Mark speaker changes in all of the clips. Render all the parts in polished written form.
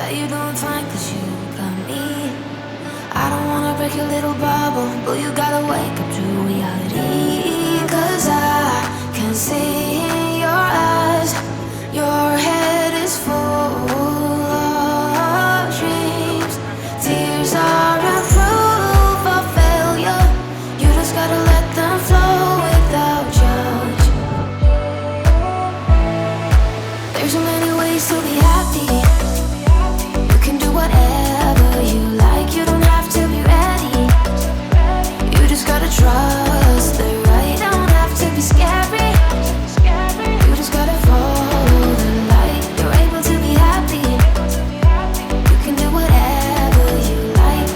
Speaker 1: that you doing fine, cause you got me. I don't wanna break your little bubble, but you gotta wake up to reality. Cause I can see in your eyes, your head is full of dreams. Tears are a proof of failure. You just gotta let them flow without judge. There's so many ways to be happy. You can do whatever you like. You don't have to be ready. You just gotta trust the right. Don't have to be scary. You just gotta follow the light. You're able to be happy. You can do whatever you like.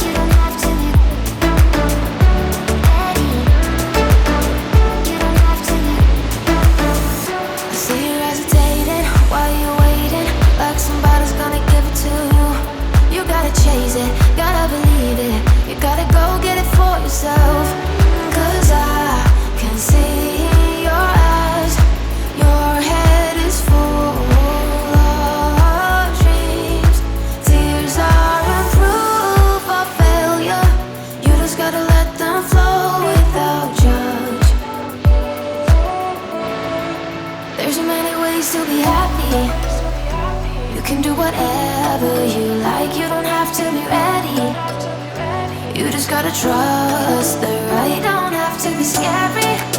Speaker 1: You don't have to be ready. You don't have to be. I see you hesitating while you're waiting, like somebody's gonna give it to you. You gotta chase it, gotta believe it. You gotta go get it for yourself. Cause I can see in your eyes, your head is full of dreams. Tears are a proof of failure. You just gotta let them flow without judge. There's so many ways to be happy. You can do whatever you like. You don't have to be ready. You just gotta trust the right. Don't have to be scary.